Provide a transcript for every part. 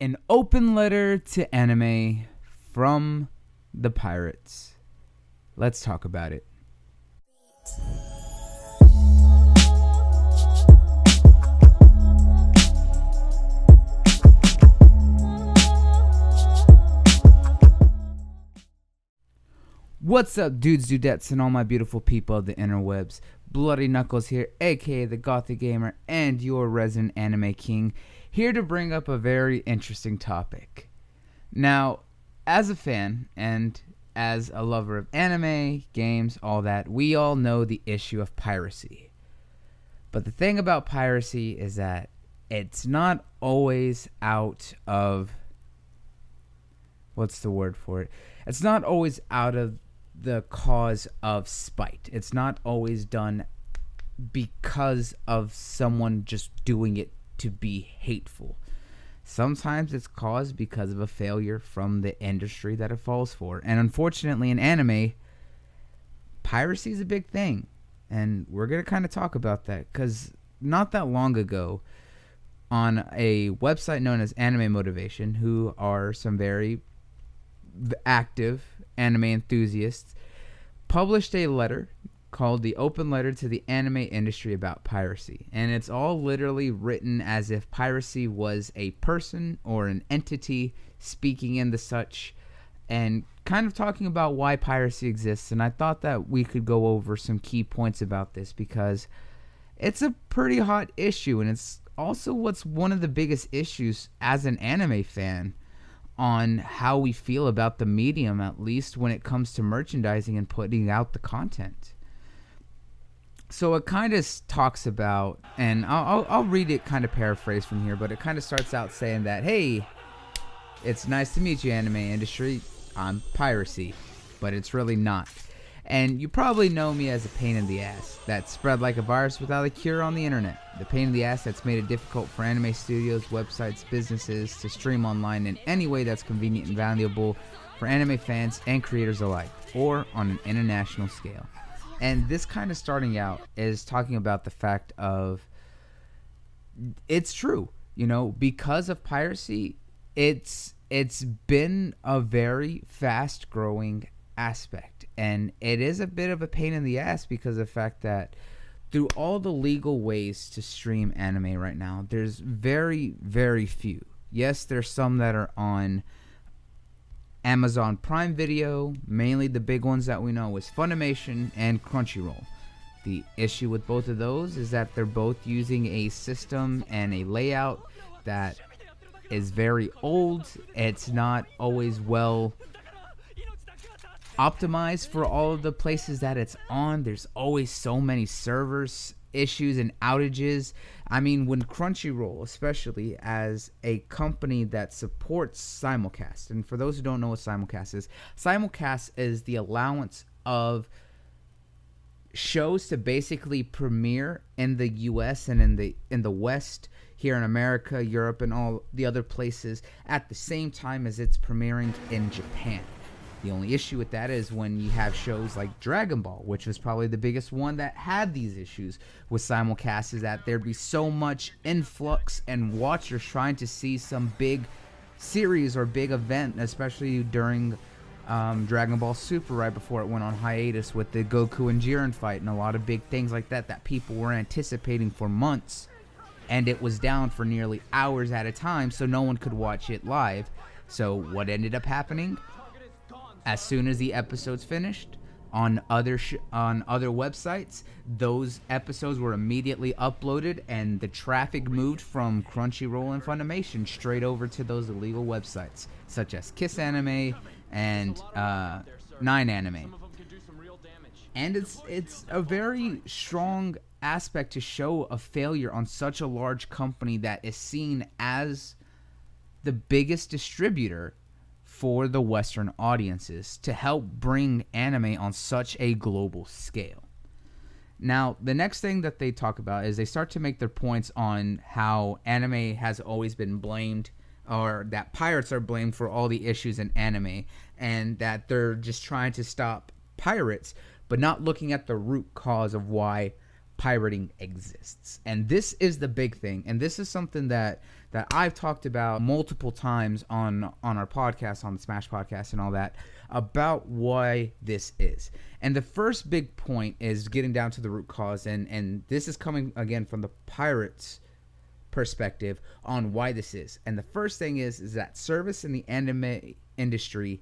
An open letter to anime from the pirates. Let's talk about it. What's up, dudes, dudettes, and all my beautiful people of the interwebs? Bloody Knuckles here, aka the Gothic Gamer, and your resident anime king, here to bring up a very interesting topic. Now, as a fan and as a lover of anime, games, all that, we all know the issue of piracy. But the thing about piracy is that it's not always out of... what's the word for it? It's not always out of the cause of spite. It's not always done because of someone just doing it to be hateful. Sometimes it's caused because of a failure from the industry that it falls for. And unfortunately, in anime, piracy is a big thing. And we're going to kind of talk about that because not that long ago, on a website known as Anime Motivation, who are some very active anime enthusiasts, published a letter called the Open Letter to the Anime Industry about Piracy. And it's all literally written as if piracy was a person or an entity speaking in the such, and kind of talking about why piracy exists. And I thought that we could go over some key points about this because it's a pretty hot issue, and it's also what's one of the biggest issues as an anime fan on how we feel about the medium, at least when it comes to merchandising and putting out the content. So it kind of talks about, and I'll read it kind of paraphrased from here, but it kind of starts out saying that, hey, it's nice to meet you, anime industry. I'm piracy, but it's really not. And you probably know me as a pain in the ass that spread like a virus without a cure on the internet. The pain in the ass that's made it difficult for anime studios, websites, businesses to stream online in any way that's convenient and valuable for anime fans and creators alike, or on an international scale. And this kind of starting out is talking about the fact of, it's true, you know, because of piracy, it's been a very fast growing aspect, and it is a bit of a pain in the ass because of the fact that through all the legal ways to stream anime right now, there's very, very few. Yes, there's some that are on Amazon Prime Video. Mainly the big ones that we know is Funimation and Crunchyroll. The issue with both of those is that they're both using a system and a layout that is very old. It's not always well optimized for all of the places that it's on. There's always so many servers issues and outages. I mean, when Crunchyroll, especially as a company that supports simulcast, and for those who don't know what simulcast is the allowance of shows to basically premiere in the US and in the West, here in America, Europe, and all the other places at the same time as it's premiering in Japan. The only issue with that is when you have shows like Dragon Ball, which was probably the biggest one that had these issues with simulcast, is that there'd be so much influx and watchers trying to see some big series or big event, especially during Dragon Ball Super right before it went on hiatus with the Goku and Jiren fight and a lot of big things like that people were anticipating for months, and it was down for nearly hours at a time, so no one could watch it live. So what ended up happening? As soon as the episodes finished on other websites, those episodes were immediately uploaded, and the traffic moved from Crunchyroll and Funimation straight over to those illegal websites, such as Kiss Anime and 9anime. And it's a very strong aspect to show a failure on such a large company that is seen as the biggest distributor for the Western audiences to help bring anime on such a global scale. Now, the next thing that they talk about is they start to make their points on how anime has always been blamed, or that pirates are blamed for all the issues in anime, and that they're just trying to stop pirates, but not looking at the root cause of why pirating exists. And this is the big thing, and this is something that I've talked about multiple times on our podcast, on the Smash podcast and all that, about why this is. And the first big point is getting down to the root cause, and this is coming again from the pirates' perspective on why this is. And the first thing is that service in the anime industry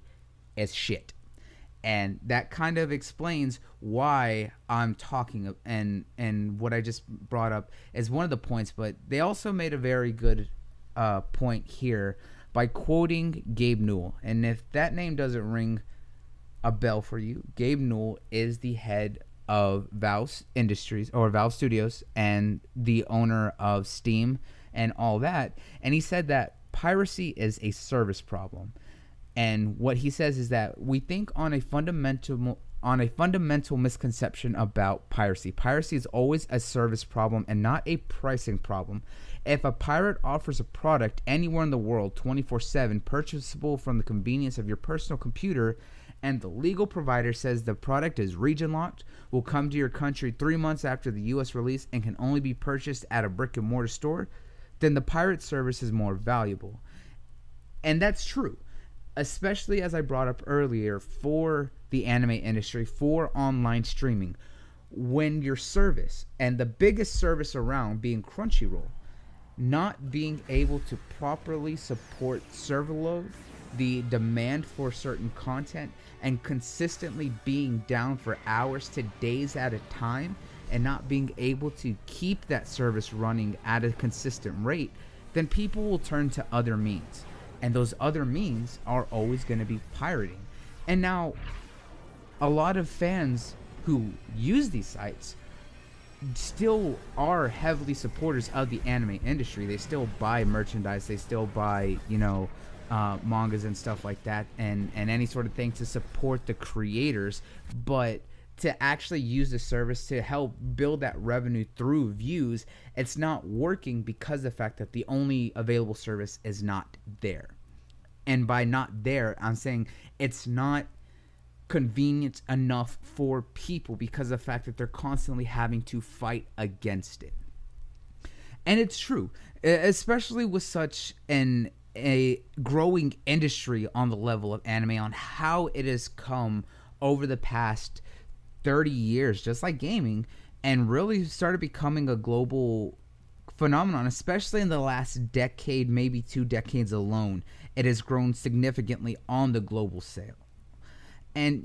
is shit. And that kind of explains why I'm talking, and what I just brought up is one of the points, but they also made a very good point here by quoting Gabe Newell. And if that name doesn't ring a bell for you, Gabe Newell is the head of Valve Industries, or Valve Studios, and the owner of Steam and all that. And he said that piracy is a service problem. And what he says is that we think on a fundamental misconception about piracy. Piracy is always a service problem and not a pricing problem. If a pirate offers a product anywhere in the world 24/7, purchasable from the convenience of your personal computer, and the legal provider says the product is region locked, will come to your country 3 months after the US release, and can only be purchased at a brick and mortar store, then the pirate service is more valuable. And that's true. Especially, as I brought up earlier, for the anime industry, for online streaming, when your service, and the biggest service around being Crunchyroll, not being able to properly support server load, the demand for certain content, and consistently being down for hours to days at a time, and not being able to keep that service running at a consistent rate, then people will turn to other means. And those other means are always going to be pirating. And now, a lot of fans who use these sites still are heavily supporters of the anime industry. They still buy merchandise. They still buy, mangas and stuff like that, and any sort of thing to support the creators. But to actually use the service to help build that revenue through views, it's not working because of the fact that the only available service is not there. And by not there, I'm saying it's not convenient enough for people because of the fact that they're constantly having to fight against it. And it's true, especially with such a growing industry on the level of anime, on how it has come over the past 30 years, just like gaming, and really started becoming a global phenomenon, especially in the last decade, maybe 2 decades alone. It has grown significantly on the global scale. And,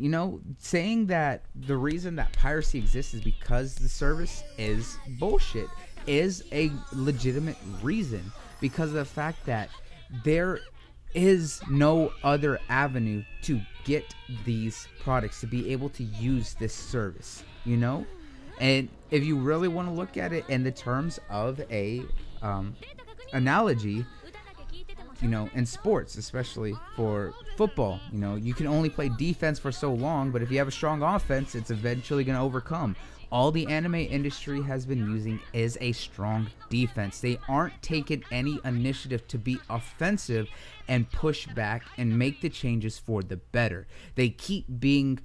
saying that the reason that piracy exists is because the service is bullshit is a legitimate reason, because of the fact that there is no other avenue to get these products, to be able to use this service, And if you really want to look at it in the terms of a analogy, in sports, especially for football, you can only play defense for so long, but if you have a strong offense, it's eventually going to overcome. All the anime industry has been using is a strong defense. They aren't taking any initiative to be offensive and push back and make the changes for the better. They keep being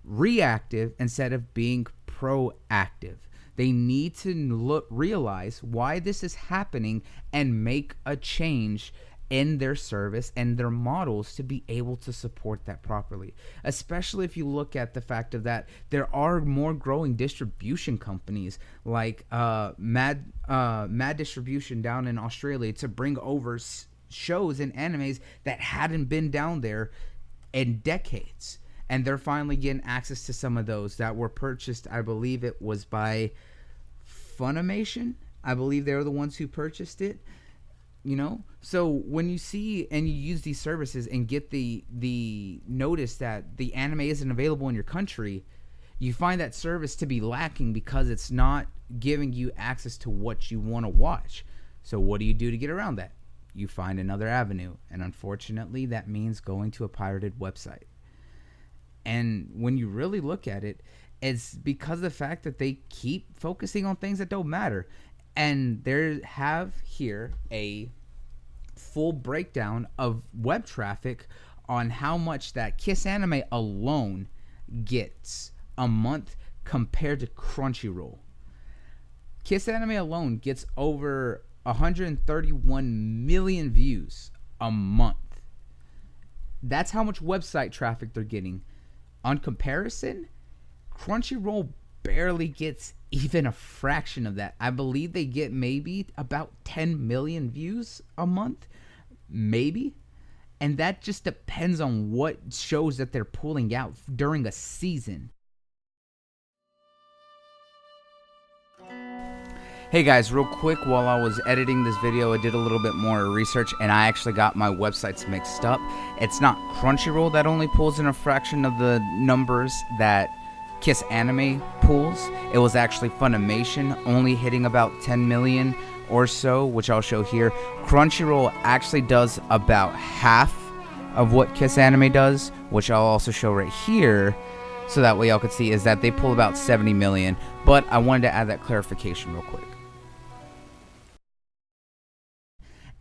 reactive instead of being proactive. They need to realize why this is happening and make a change in their service and their models to be able to support that properly. Especially if you look at the fact of that there are more growing distribution companies like Mad Distribution down in Australia to bring over shows and animes that hadn't been down there in decades. And they're finally getting access to some of those that were purchased, I believe it was by Funimation. I believe they were the ones who purchased it. So when you see and you use these services and get the notice that the anime isn't available in your country, you find that service to be lacking because it's not giving you access to what you want to watch. So what do you do to get around that? You find another avenue, and unfortunately that means going to a pirated website. And when you really look at it, it's because of the fact that they keep focusing on things that don't matter. And there have here a full breakdown of web traffic on how much that Kiss Anime alone gets a month compared to Crunchyroll. Kiss Anime alone gets over 131 million views a month. That's how much website traffic they're getting. On comparison, Crunchyroll barely gets even a fraction of that. I believe they get maybe about 10 million views a month, maybe. And that just depends on what shows that they're pulling out during a season. Hey guys, real quick, while I was editing this video, I did a little bit more research and I actually got my websites mixed up. It's not Crunchyroll that only pulls in a fraction of the numbers that Kiss Anime pulls. It was actually Funimation only hitting about 10 million or so, which I'll show here. Crunchyroll actually does about half of what Kiss Anime does, which I'll also show right here. So that way y'all could see is that they pull about 70 million. But I wanted to add that clarification real quick.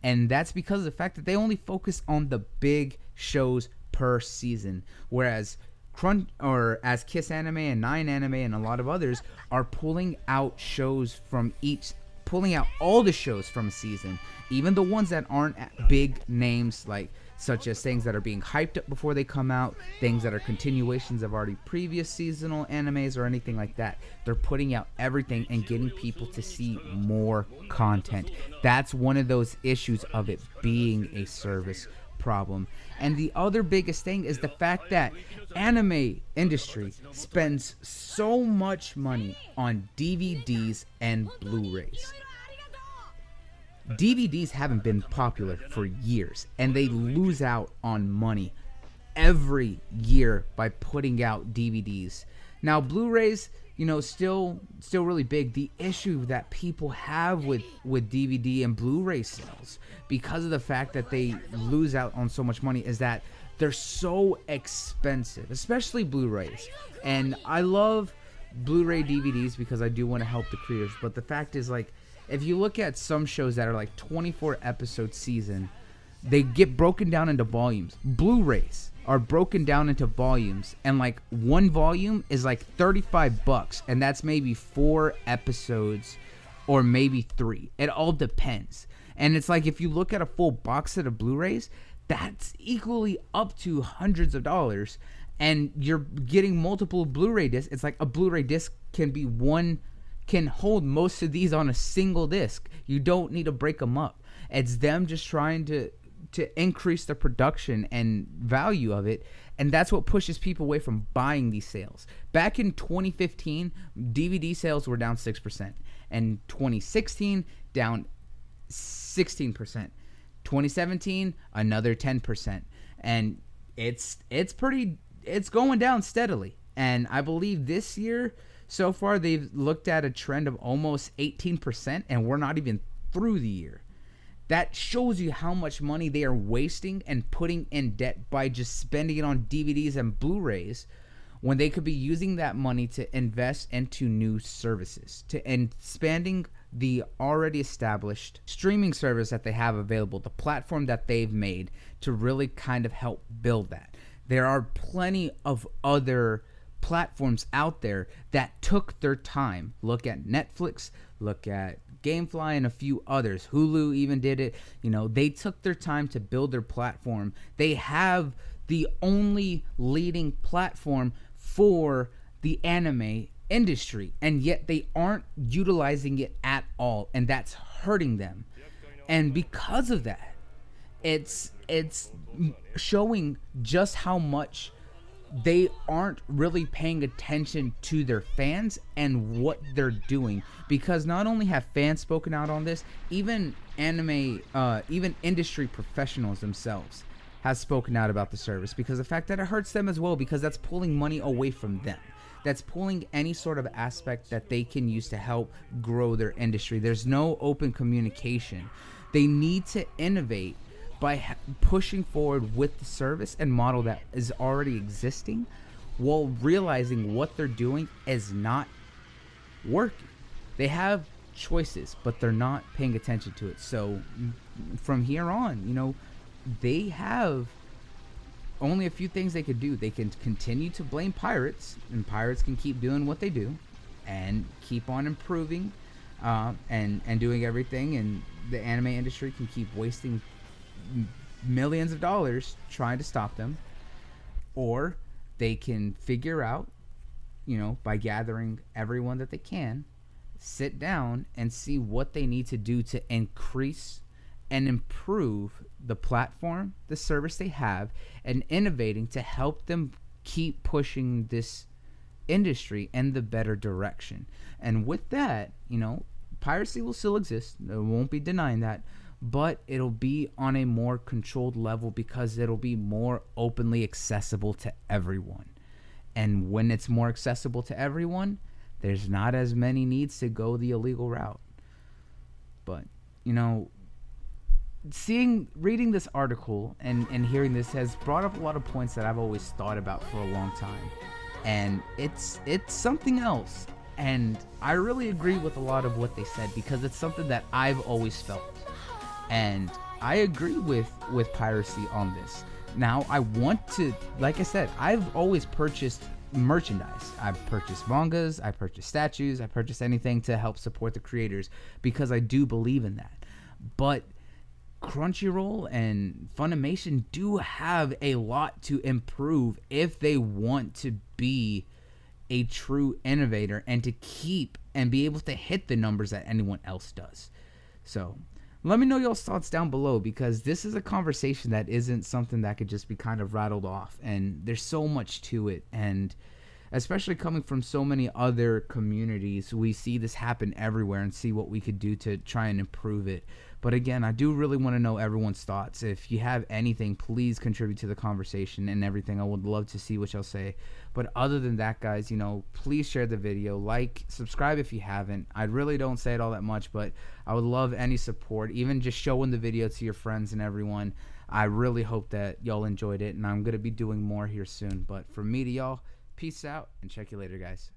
And that's because of the fact that they only focus on the big shows per season, whereas as Kiss Anime and 9 Anime and a lot of others are pulling out shows from pulling out all the shows from a season, even the ones that aren't big names, like such as things that are being hyped up before they come out, things that are continuations of already previous seasonal animes or anything like that. They're putting out everything and getting people to see more content. That's one of those issues of it being a service problem. And the other biggest thing is the fact that anime industry spends so much money on DVDs and Blu-rays. DVDs haven't been popular for years, and they lose out on money every year by putting out DVDs. Now, Blu-rays, you know, still really big. The issue that people have with DVD and Blu-ray sales, because of the fact that they lose out on so much money, is that they're so expensive, especially Blu-rays. And I love Blu-ray DVDs because I do want to help the creators, but the fact is, like, if you look at some shows that are like 24 episode season, they get broken down into volumes. Blu-rays are broken down into volumes, and like one volume is like $35, and that's maybe 4 episodes or maybe 3. It all depends. And it's like if you look at a full box set of Blu-rays, that's equally up to hundreds of dollars, and you're getting multiple Blu-ray discs. It's like a Blu-ray disc can hold most of these on a single disc. You don't need to break them up. It's them just trying to increase the production and value of it, and that's what pushes people away from buying these sales. Back in 2015, DVD sales were down 6%, and 2016 down 16%. 2017 another 10%, and it's going down steadily. And I believe this year so far they've looked at a trend of almost 18%, and we're not even through the year. That shows you how much money they are wasting and putting in debt by just spending it on DVDs and Blu-rays, when they could be using that money to invest into new services, to expanding the already established streaming service that they have available, the platform that they've made, to really kind of help build that. There are plenty of other platforms out there that took their time. Look at Netflix, look at Gamefly, and a few others. Hulu even did it. You know, they took their time to build their platform. They have the only leading platform for the anime industry, and yet they aren't utilizing it at all, and that's hurting them. And because of that, it's showing just how much they aren't really paying attention to their fans and what they're doing. Because not only have fans spoken out on this, even even industry professionals themselves have spoken out about the service, because the fact that it hurts them as well, because that's pulling money away from them. That's pulling any sort of aspect that they can use to help grow their industry. There's no open communication. They need to innovate by pushing forward with the service and model that is already existing, while realizing what they're doing is not working. They have choices, but they're not paying attention to it. So from here on, you know, they have only a few things they could do. They can continue to blame pirates, and pirates can keep doing what they do and keep on improving and doing everything, and the anime industry can keep wasting millions of dollars trying to stop them, or they can figure out, by gathering everyone that they can, sit down and see what they need to do to increase and improve the platform, the service they have, and innovating to help them keep pushing this industry in the better direction. And with that, piracy will still exist. I won't be denying that, but it'll be on a more controlled level because it'll be more openly accessible to everyone. And when it's more accessible to everyone, there's not as many needs to go the illegal route. But, reading this article and hearing this has brought up a lot of points that I've always thought about for a long time. And it's something else. And I really agree with a lot of what they said because it's something that I've always felt. And I agree with Piracy on this. Now, I want to, like I said, I've always purchased merchandise. I've purchased mangas, I purchased statues, I purchased anything to help support the creators because I do believe in that. But Crunchyroll and Funimation do have a lot to improve if they want to be a true innovator and to keep and be able to hit the numbers that anyone else does. So let me know y'all's thoughts down below because this is a conversation that isn't something that could just be kind of rattled off, and there's so much to it. And especially coming from so many other communities, we see this happen everywhere and see what we could do to try and improve it. But again, I do really want to know everyone's thoughts. If you have anything, please contribute to the conversation and everything. I would love to see what y'all say. But other than that, guys, please share the video, like, subscribe if you haven't. I really don't say it all that much, but I would love any support, even just showing the video to your friends and everyone. I really hope that y'all enjoyed it, and I'm going to be doing more here soon. But from me to y'all, peace out, and check you later, guys.